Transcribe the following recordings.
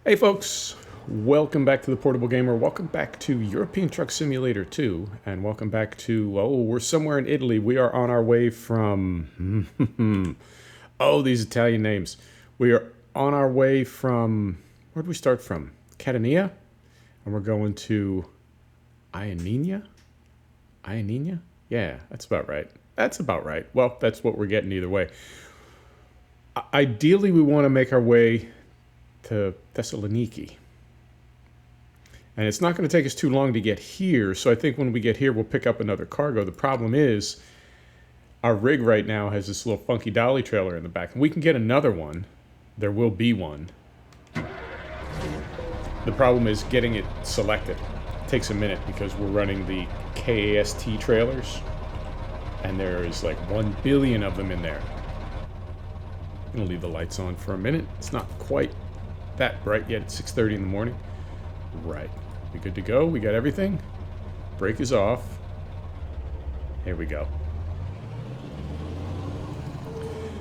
Hey folks, welcome back to the Portable Gamer. Welcome back to European Truck Simulator 2, and welcome back to, we're somewhere in Italy. We are on our way from, these Italian names. We are on our way from, where'd we start from? Catania? And we're going to Ionnina? Ionnina? Yeah, that's about right. That's about right. Well, that's what we're getting either way. Ideally, we want to make our way to Thessaloniki. And it's not going to take us too long to get here, so I think when we get here, we'll pick up another cargo. The problem is, our rig right now has this little funky dolly trailer in the back, and we can get another one. There will be one. The problem is getting it selected. It takes a minute because we're running the KAST trailers, and there is like 1 billion of them in there. I'm going to leave the lights on for a minute. It's not quite that bright yet. It's 6:30 in the morning. Right. We good to go? We got everything? Brake is off. Here we go.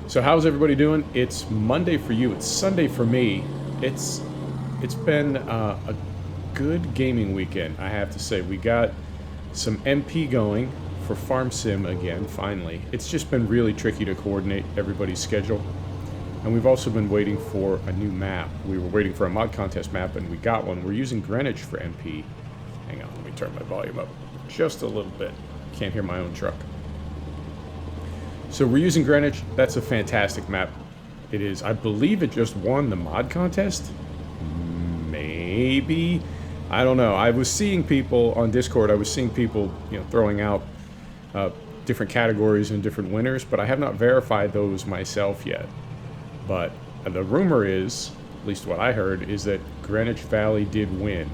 So how's everybody doing? It's Monday for you. It's Sunday for me. It's been a good gaming weekend, I have to say. We got some MP going for Farm Sim again, finally. It's just been really tricky to coordinate everybody's schedule. And we've also been waiting for a new map. We were waiting for a mod contest map, and we got one. We're using Greenwich for MP. Hang on, let me turn my volume up just a little bit. Can't hear my own truck. So we're using Greenwich. That's a fantastic map. It is. I believe it just won the mod contest. Maybe. I don't know. I was seeing people on Discord. I was seeing people, throwing out different categories and different winners, but I have not verified those myself yet. But the rumor is, at least what I heard, is that Greenwich Valley did win.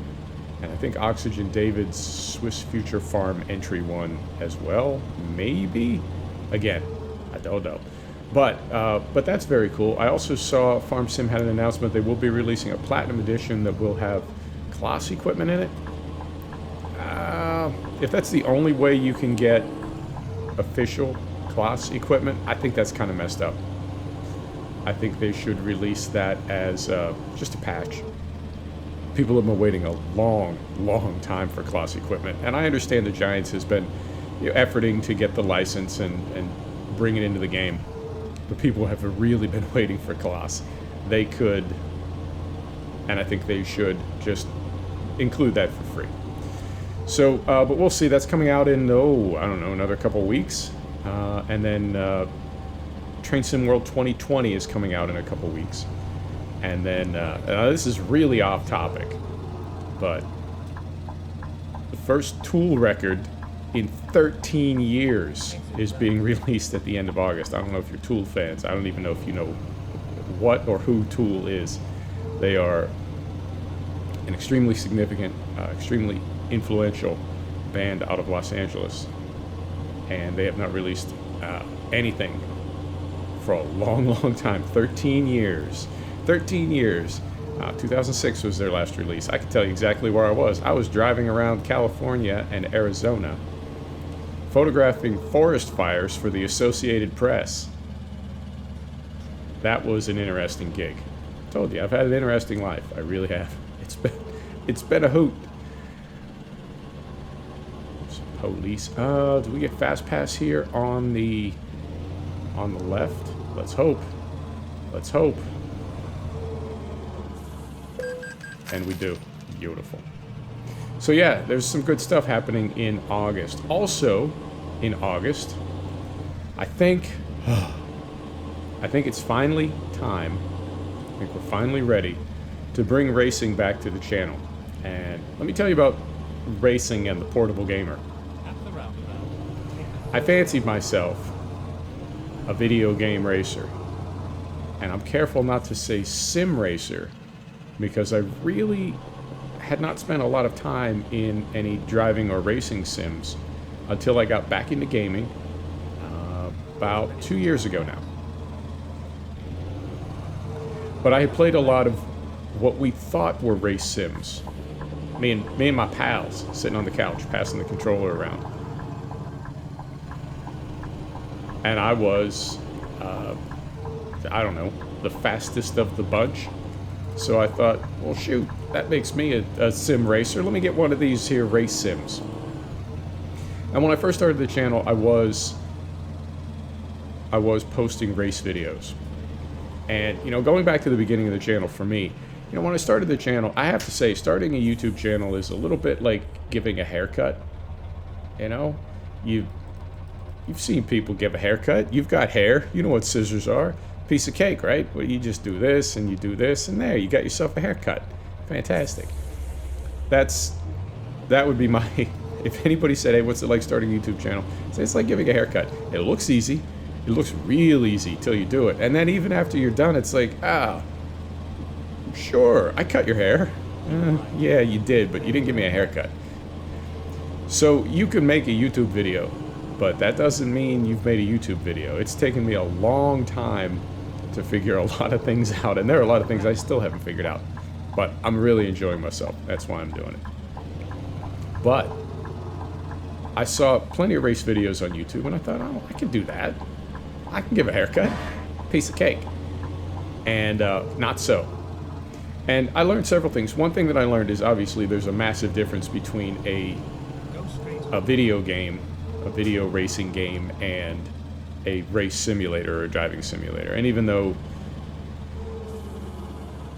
And I think Oxygen David's Swiss Future Farm entry won as well. Maybe? Again, I don't know. But that's very cool. I also saw Farm Sim had an announcement they will be releasing a Platinum Edition that will have class equipment in it. If that's the only way you can get official class equipment, I think that's kind of messed up. I think they should release that as just a patch. People have been waiting a long, long time for class equipment. And I understand the Giants has been efforting to get the license and bring it into the game. But people have really been waiting for class. They could, and I think they should, just include that for free. So, but we'll see. That's coming out in, I don't know, another couple weeks. And then Train Sim World 2020 is coming out in a couple weeks. And then, this is really off topic, but the first Tool record in 13 years is being released at the end of August. I don't know if you're Tool fans. I don't even know if you know what or who Tool is. They are an extremely significant, extremely influential band out of Los Angeles. And they have not released anything for a long, long time. 13 years. 13 years. 2006 was their last release. I can tell you exactly where I was. I was driving around California and Arizona, photographing forest fires for the Associated Press. That was an interesting gig. I told you, I've had an interesting life. I really have. It's been a hoot. Police. Do we get fast pass here on the left? Let's hope. Let's hope. And we do. Beautiful. So yeah, there's some good stuff happening in August. Also, in August, I think it's finally time. I think we're finally ready to bring racing back to the channel. And let me tell you about racing and the Portable Gamer. I fancied myself a video game racer. And I'm careful not to say sim racer, because I really had not spent a lot of time in any driving or racing sims until I got back into gaming about 2 years ago now. But I had played a lot of what we thought were race sims. Me and my pals sitting on the couch passing the controller around. And I was, I don't know, the fastest of the bunch. So I thought, well, shoot, that makes me a sim racer. Let me get one of these here race sims. And when I first started the channel, I was posting race videos. And, you know, going back to the beginning of the channel for me, you know, when I started the channel, I have to say, starting a YouTube channel is a little bit like giving a haircut. You know, you've seen people give a haircut. You've got hair. You know what scissors are. Piece of cake, right? Well, you just do this and you do this, and there, you got yourself a haircut. Fantastic. That would be my... If anybody said, hey, what's it like starting a YouTube channel? I'd say it's like giving a haircut. It looks easy. It looks real easy till you do it. And then even after you're done, it's like, sure, I cut your hair. Yeah, you did, but you didn't give me a haircut. So you can make a YouTube video, but that doesn't mean you've made a YouTube video. It's taken me a long time to figure a lot of things out, and there are a lot of things I still haven't figured out. But I'm really enjoying myself. That's why I'm doing it. But I saw plenty of race videos on YouTube, and I thought, oh, I can do that. I can give a haircut. Piece of cake. And not so. And I learned several things. One thing that I learned is obviously there's a massive difference between a video game, a video racing game, and a race simulator or a driving simulator. And even though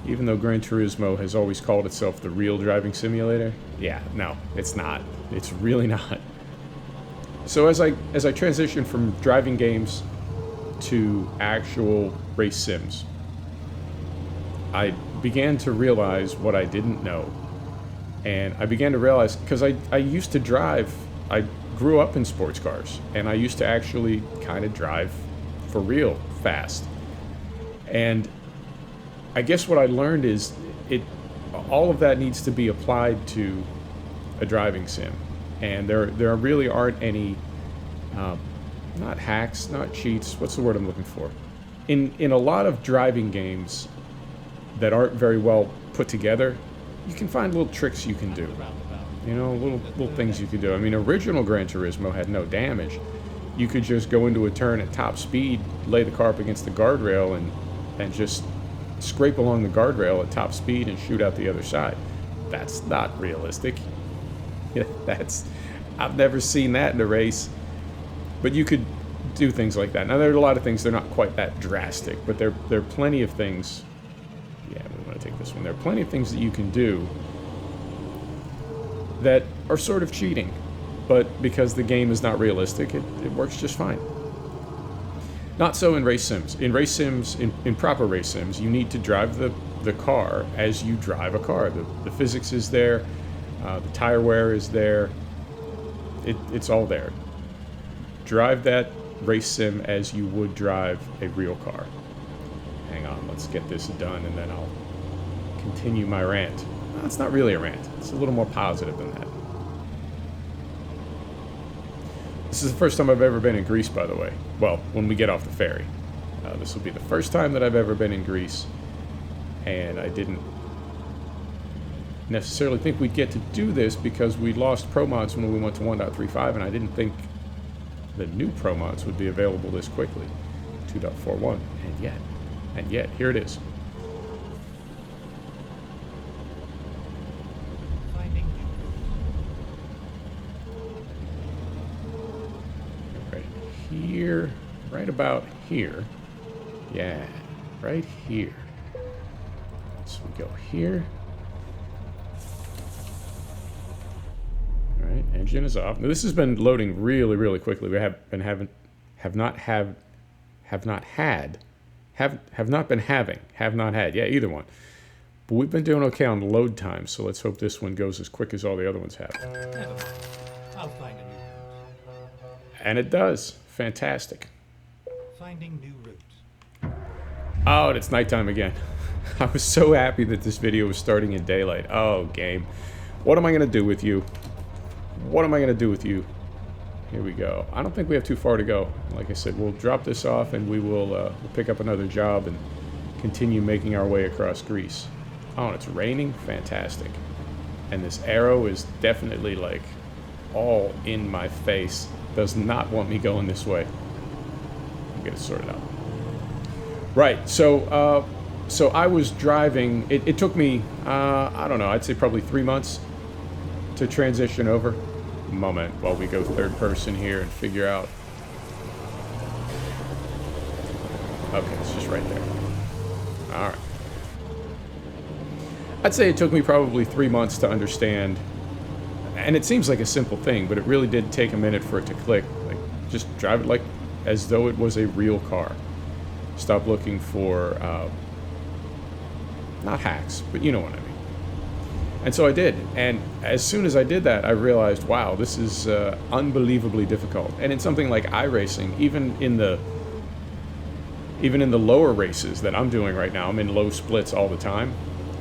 Gran Turismo has always called itself the real driving simulator, yeah, no, it's not. It's really not. So as I transitioned from driving games to actual race sims, I began to realize what I didn't know. And I began to realize, because I used to drive, I grew up in sports cars, and I used to actually kind of drive for real fast. And I guess what I learned is all of that needs to be applied to a driving sim. And there really aren't any, not hacks, not cheats, what's the word I'm looking for? In a lot of driving games that aren't very well put together, you can find little tricks you can do. You know, little things you can do. I mean, original Gran Turismo had no damage. You could just go into a turn at top speed, lay the car up against the guardrail, and just scrape along the guardrail at top speed and shoot out the other side. That's not realistic. I've never seen that in a race. But you could do things like that. Now, there are a lot of things, they're not quite that drastic, but there are plenty of things. Yeah, we want to take this one. There are plenty of things that you can do that are sort of cheating, but because the game is not realistic, it works just fine. Not so in race sims. In race sims, in proper race sims, you need to drive the car as you drive a car. The physics is there, the tire wear is there, it's all there. Drive that race sim as you would drive a real car. Hang on, let's get this done and then I'll continue my rant. No, it's not really a rant. It's a little more positive than that. This is the first time I've ever been in Greece, by the way. Well, when we get off the ferry. This will be the first time that I've ever been in Greece, and I didn't necessarily think we'd get to do this because we lost Pro Mods when we went to 1.35, and I didn't think the new Pro Mods would be available this quickly. 2.41, and yet, here it is. Here, right about here. Yeah, right here. So we go here. All right, engine is off. Now this has been loading really, really quickly. We have not had. Yeah, either one. But we've been doing okay on load time, so let's hope this one goes as quick as all the other ones have. I'll find a new route. And it does. Fantastic. Finding new routes. Oh, and it's nighttime again. I was so happy that this video was starting in daylight. Oh, game. What am I going to do with you? What am I going to do with you? Here we go. I don't think we have too far to go. Like I said, we'll drop this off and we will we'll pick up another job and continue making our way across Greece. Oh, and it's raining? Fantastic. And this arrow is definitely like all in my face. Does not want me going this way. I'll get it sorted out. Right, so so I was driving. It took me, I don't know, I'd say probably 3 months to transition over. Moment while we go third person here and figure out. Okay, it's just right there. All right. I'd say it took me probably 3 months to understand, and it seems like a simple thing, but it really did take a minute for it to click. Like, just drive it like as though it was a real car. Stop looking for, not hacks, but you know what I mean. And so I did, and as soon as I did that, I realized, wow, this is unbelievably difficult. And in something like iRacing, even in the lower races that I'm doing right now, I'm in low splits all the time.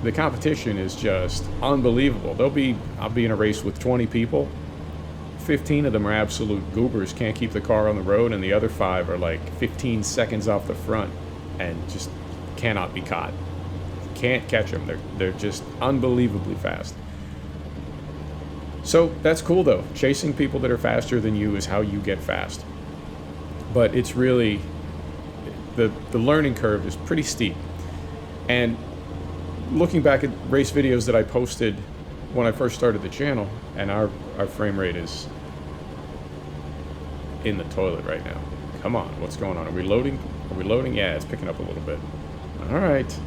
The competition is just unbelievable. I'll be in a race with 20 people. 15 of them are absolute goobers, can't keep the car on the road, and the other 5 are like 15 seconds off the front and just cannot be caught. Can't catch them. They're just unbelievably fast. So that's cool though. Chasing people that are faster than you is how you get fast. But it's really, the learning curve is pretty steep. And looking back at race videos that I posted when I first started the channel, and our frame rate is in the toilet right now. Come on, what's going on? Are we loading? Are we loading? Yeah, it's picking up a little bit. All right.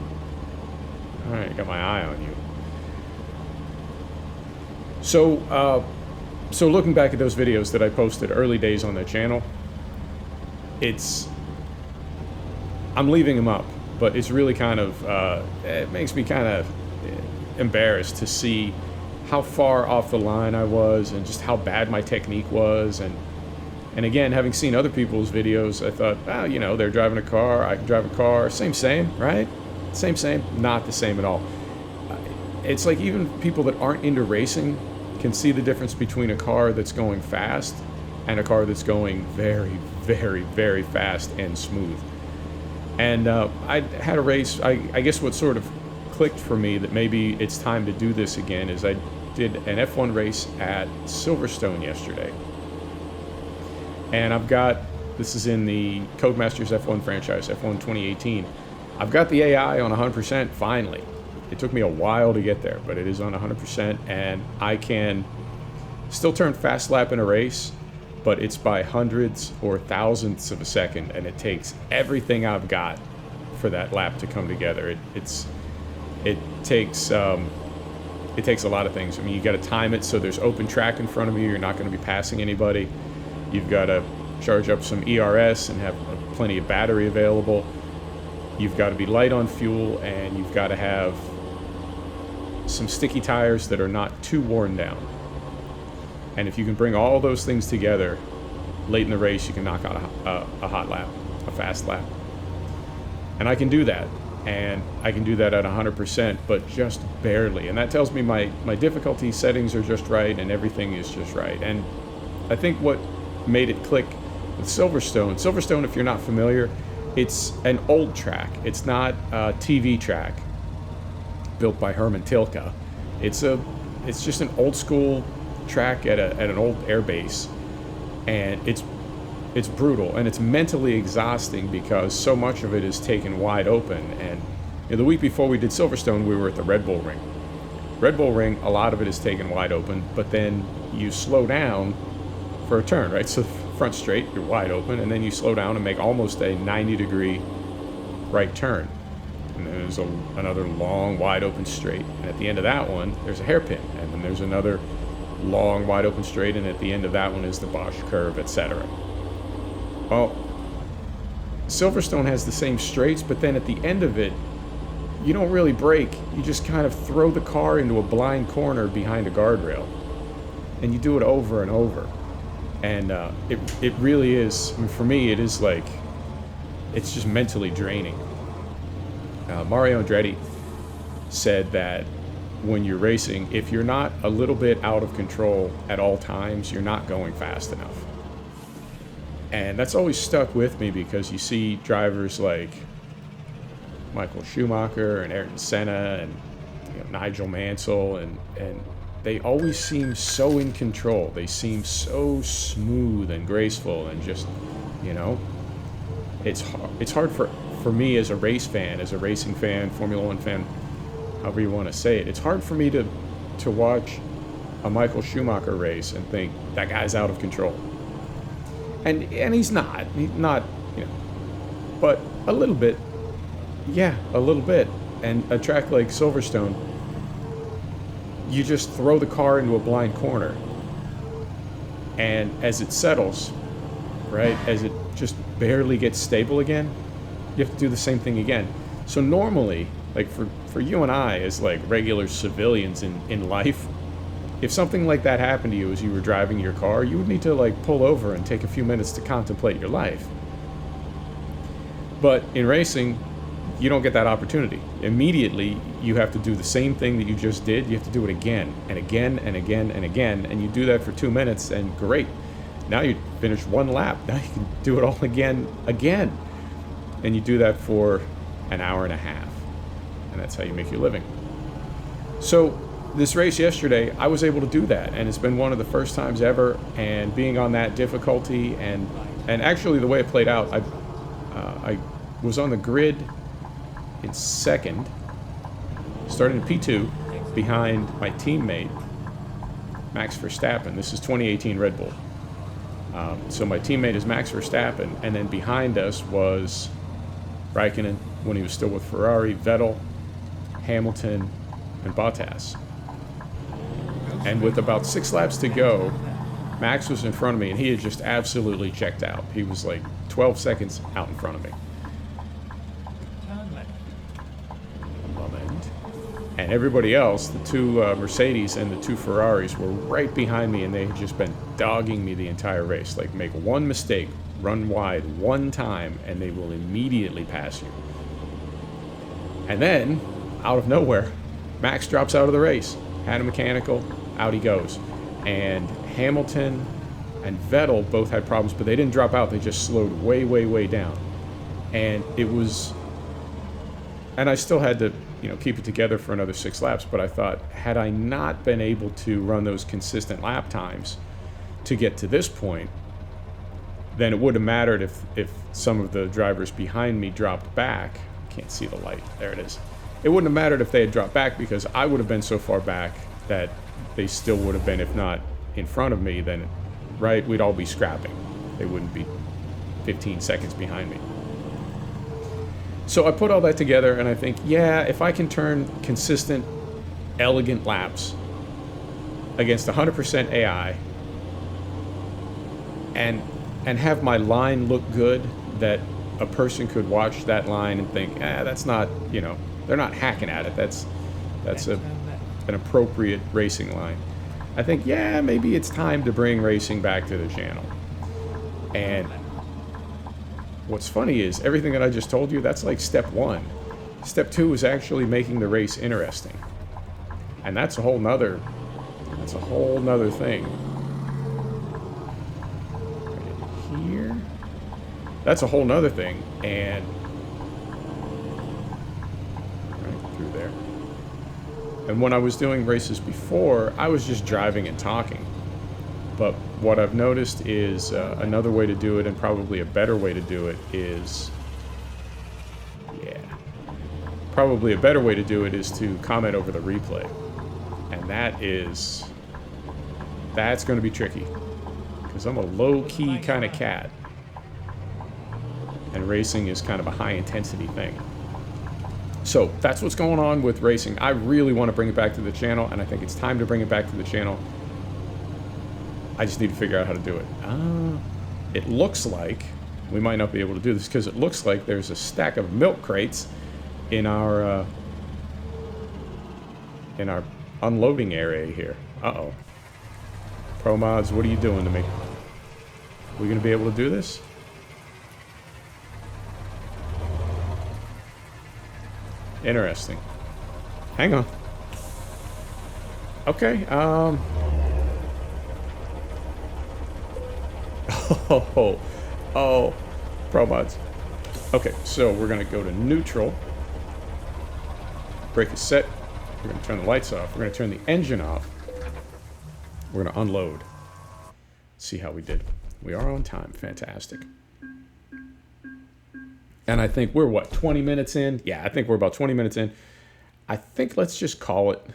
All right, got my eye on you. So, so looking back at those videos that I posted early days on the channel, I'm leaving them up, but it's really kind of, it makes me kind of embarrassed to see how far off the line I was and just how bad my technique was. And again, having seen other people's videos, I thought, well, you know, they're driving a car, I can drive a car, same, right? Same, not the same at all. It's like even people that aren't into racing can see the difference between a car that's going fast and a car that's going very, very, very fast and smooth. And I had a race, I guess what sort of clicked for me that maybe it's time to do this again is I did an F1 race at Silverstone yesterday. And this is in the Codemasters F1 franchise, F1 2018. I've got the AI on 100% finally. It took me a while to get there, but it is on 100%, and I can still turn fast lap in a race, but it's by hundreds or thousandths of a second, and it takes everything I've got for that lap to come together. It takes a lot of things. I mean, you got to time it so there's open track in front of you. You're not going to be passing anybody. You've got to charge up some ERS and have plenty of battery available. You've got to be light on fuel, and you've got to have some sticky tires that are not too worn down. And if you can bring all those things together late in the race, you can knock out a hot lap, a fast lap. And I can do that. And I can do that at 100%, but just barely. And that tells me my difficulty settings are just right and everything is just right. And I think what made it click with Silverstone, if you're not familiar, it's an old track. It's not a TV track built by Herman Tilke. It's just an old school track at an old air base, and it's brutal and it's mentally exhausting because so much of it is taken wide open. And you know, the week before we did Silverstone, we were at the Red Bull Ring. Red Bull Ring, a lot of it is taken wide open, but then you slow down for a turn, right? So front straight, you're wide open, and then you slow down and make almost a 90-degree right turn. And then there's another long, wide open straight. And at the end of that one, there's a hairpin. And then there's another long, wide open straight. And at the end of that one is the Bosch curve, etc. Well, Silverstone has the same straights, but then at the end of it, you don't really brake. You just kind of throw the car into a blind corner behind a guardrail. And you do it over and over. And it really is, I mean, for me, it is like, it's just mentally draining. Mario Andretti said that when you're racing, if you're not a little bit out of control at all times, you're not going fast enough. And that's always stuck with me because you see drivers like Michael Schumacher and Ayrton Senna and Nigel Mansell, and they always seem so in control. They seem so smooth and graceful, and just, it's hard for for me as a race fan, as a racing fan, Formula One fan, however you want to say it, it's hard for me to watch a Michael Schumacher race and think that guy's out of control. And he's not. He's not, you know, but a little bit. Yeah, a little bit. And a track like Silverstone, you just throw the car into a blind corner. And as it settles, right, as it just barely gets stable again, you have to do the same thing again. So normally, like for you and I as like regular civilians in life, if something like that happened to you as you were driving your car, you would need to like pull over and take a few minutes to contemplate your life. But in racing, you don't get that opportunity. Immediately, you have to do the same thing that you just did. You have to do it again and again and again and again. And you do that for 2 minutes and great. Now you finish one lap. Now you can do it all again. And you do that for an hour and a half. And that's how you make your living. So this race yesterday, I was able to do that. And it's been one of the first times ever. And being on that difficulty and actually the way it played out, I was on the grid in second, starting in P2 behind my teammate Max Verstappen. This is 2018 Red Bull. So my teammate is Max Verstappen, and then behind us was Raikkonen when he was still with Ferrari, Vettel, Hamilton, and Bottas. And with about 6 laps to go, Max was in front of me, and he had just absolutely checked out. He was like 12 seconds out in front of me. And everybody else, the 2 Mercedes and the 2 Ferraris, were right behind me, and they had just been dogging me the entire race. Like, make one mistake, run wide one time, and they will immediately pass you. And then, out of nowhere, Max drops out of the race. Had a mechanical, out he goes. And Hamilton and Vettel both had problems, but they didn't drop out. They just slowed way, way, way down. And it was... And I still had to, you know, keep it together for another 6 laps, but I thought, had I not been able to run those consistent lap times to get to this point, then it would have mattered if some of the drivers behind me dropped back. Can't see the light. There it is. It wouldn't have mattered if they had dropped back, because I would have been so far back that they still would have been, if not in front of me, then, right, we'd all be scrapping. They wouldn't be 15 seconds behind me. So I put all that together, and I think, yeah, if I can turn consistent, elegant laps against 100% AI and have my line look good, that a person could watch that line and think, that's not, you know, they're not hacking at it. That's an appropriate racing line. I think, yeah, maybe it's time to bring racing back to the channel. And what's funny is everything that I just told you, that's like step 1. Step 2 is actually making the race interesting. And that's a whole nother thing. Right here. That's a whole nother thing. And right through there. And when I was doing races before, I was just driving and talking. But what I've noticed is another way to do it, and probably a better way to do it, is... Yeah. Probably a better way to do it is to comment over the replay. And that's going to be tricky. Because I'm a low-key kind of cat. And racing is kind of a high-intensity thing. So that's what's going on with racing. I really want to bring it back to the channel, and I think it's time to bring it back to the channel. I just need to figure out how to do it. It looks like we might not be able to do this, because it looks like there's a stack of milk crates in our unloading area here. Uh-oh. Pro Mods, what are you doing to me? We gonna be able to do this? Interesting. Hang on. Okay, Oh, Pro Mods. Okay, so we're gonna go to neutral. Brake is set. We're gonna turn the lights off. We're gonna turn the engine off. We're gonna unload. See how we did. We are on time. Fantastic. And I think we're, what, 20 minutes in? Yeah, I think we're about 20 minutes in. I think let's just call it.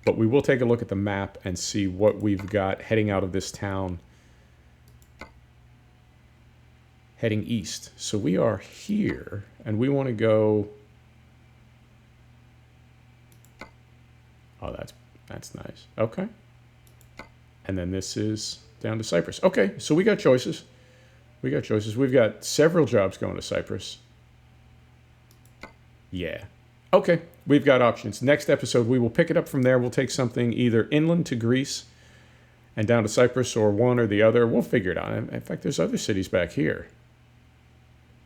But we will take a look at the map and see what we've got heading out of this town. Heading east. So we are here, and we want to go... Oh, that's nice. Okay. And then this is down to Cyprus. Okay, so we got choices. We got choices. We've got several jobs going to Cyprus. Yeah. Okay, we've got options. Next episode, we will pick it up from there. We'll take something either inland to Greece and down to Cyprus, or one or the other. We'll figure it out. In fact, there's other cities back here.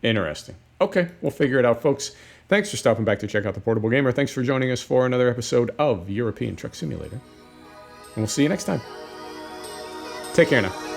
Interesting. Okay, we'll figure it out, folks. Thanks for stopping back to check out The Portable Gamer. Thanks for joining us for another episode of European Truck Simulator. And we'll see you next time. Take care now.